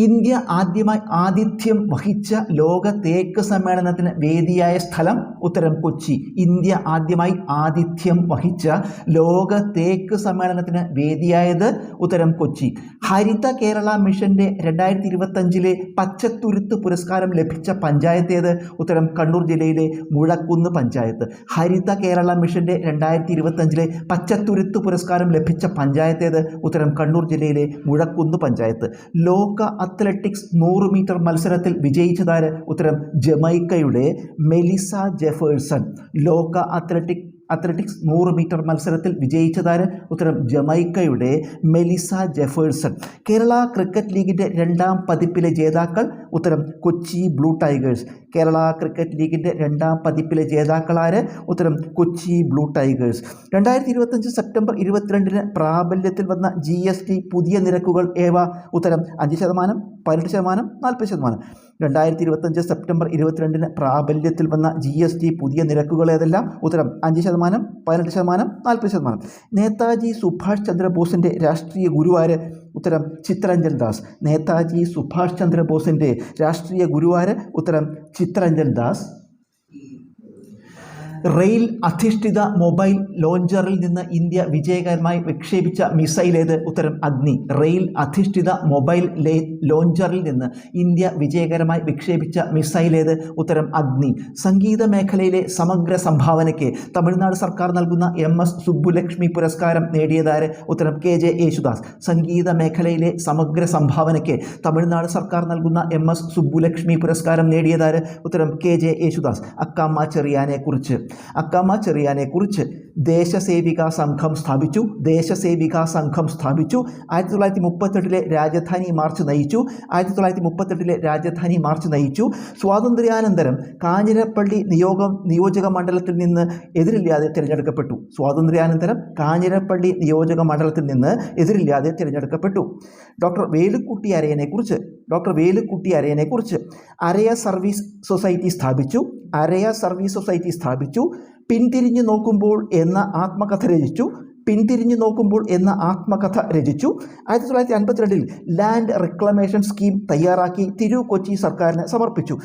India ആദ്യമായി ആതിഥ്യം വഹിച്ച ലോക തേക്ക് സമ്മേളനത്തിന് വേദിയായ സ്ഥലം? ഉത്തരം കൊച്ചി. ഇന്ത്യ ആദ്യമായി ആതിഥ്യം വഹിച്ച ലോക തേക്ക് സമ്മേളനത്തിന് വേദിയായത്? ഉത്തരം കൊച്ചി. ഹരിത കേരള മിഷന്റെ 2025 പച്ചത്തുരുത്ത് പുരസ്കാരം ലഭിച്ച പഞ്ചായത്ത് ഏത്? ഉത്തരം കണ്ണൂർ ജില്ലയിലെ മുഴക്കുന്ന് പഞ്ചായത്ത്. ഹരിത കേരള മിഷന്റെ 2025 പച്ചത്തുരുത്ത് പുരസ്കാരം ലഭിച്ച പഞ്ചായത്ത് ഏത്? ഉത്തരം കണ്ണൂർ ജില്ലയിലെ മുഴക്കുന്ന് പഞ്ചായത്ത്. ലോക അത്ലറ്റിക്സ് 100 മീറ്റർ മത്സരത്തിൽ വിജയിച്ചതാര്? ഉത്തരം ജമൈക്കയുടെ മെലിസ ജെഫേഴ്സൺ. ലോക അത്ലറ്റിക്സ് 100 മീറ്റർ മത്സരത്തിൽ വിജയിച്ചതാര്? ഉത്തരം ജമൈക്കയുടെ മെലിസ ജെഫേഴ്സൺ. കേരള ക്രിക്കറ്റ് ലീഗിൻ്റെ 2ാം പതിപ്പിലെ ജേതാക്കൾ? ഉത്തരം Kochi blue tigers. Kerala cricket ലീഗിൻ്റെ 2ാം പതിപ്പിലെ ജേതാക്കളാര്? ഉത്തരം കൊച്ചി ബ്ലൂ ടൈഗേഴ്സ്. 2025 സെപ്റ്റംബർ 22 പ്രാബല്യത്തിൽ വന്ന GST പുതിയ നിരക്കുകൾ ഏവ? ഉത്തരം 5%, 18%, 40%. 2025 സെപ്റ്റംബർ 22 പ്രാബല്യത്തിൽ വന്ന GST പുതിയ നിരക്കുകൾ ഏതെല്ലാം? ഉത്തരം 5%, 18%, 40%. നേതാജി സുഭാഷ് ചന്ദ്രബോസിൻ്റെ രാഷ്ട്രീയ ഗുരുവാര്? ഉത്തരം ചിത്തരഞ്ജൻ ദാസ്. നേതാജി സുഭാഷ് ചന്ദ്രബോസിൻ്റെ രാഷ്ട്രീയ ഗുരുവാര്? ഉത്തരം ചിത്തരഞ്ജൻ ദാസ്. റെയിൽ അധിഷ്ഠിത മൊബൈൽ ലോഞ്ചറിൽ നിന്ന് ഇന്ത്യ വിജയകരമായി വിക്ഷേപിച്ച മിസൈൽ ഏത്? ഉത്തരം അഗ്നി. റെയിൽ അധിഷ്ഠിത മൊബൈൽ ലോഞ്ചറിൽ നിന്ന് ഇന്ത്യ വിജയകരമായി വിക്ഷേപിച്ച മിസൈൽ ഏത്? ഉത്തരം അഗ്നി. സംഗീത മേഖലയിലെ സമഗ്ര സംഭാവനയ്ക്ക് തമിഴ്നാട് സർക്കാർ നൽകുന്ന MS സുബ്ബുലക്ഷ്മി പുരസ്കാരം നേടിയതാര്? ഉത്തരം KJ യേശുദാസ്. സംഗീത മേഖലയിലെ സമഗ്ര സംഭാവനയ്ക്ക് തമിഴ്നാട് സർക്കാർ നൽകുന്ന MS സുബ്ബുലക്ഷ്മി പുരസ്കാരം നേടിയതാര്? ഉത്തരം KJ യേശുദാസ്. അക്കാമ്മ ചെറിയാനെക്കുറിച്ച് ദേശസേവികാ സംഘം സ്ഥാപിച്ചു. 1938 രാജധാനി മാർച്ച് നയിച്ചു. സ്വാതന്ത്ര്യാനന്തരം കാഞ്ഞിരപ്പള്ളി നിയോജക മണ്ഡലത്തിൽ നിന്ന് എതിരില്ലാതെ തിരഞ്ഞെടുക്കപ്പെട്ടു. ഡോക്ടർ വേലുക്കുട്ടി അരയനെക്കുറിച്ച് അരയ സർവീസ് സൊസൈറ്റി സ്ഥാപിച്ചു. പിന്തിരിഞ്ഞു നോക്കുമ്പോൾ എന്ന ആത്മകഥ രചിച്ചു. 1952 ലാൻഡ് റിക്ലമേഷൻ സ്കീം തയ്യാറാക്കി കൊച്ചി സർക്കാരിന് സമർപ്പിച്ചു.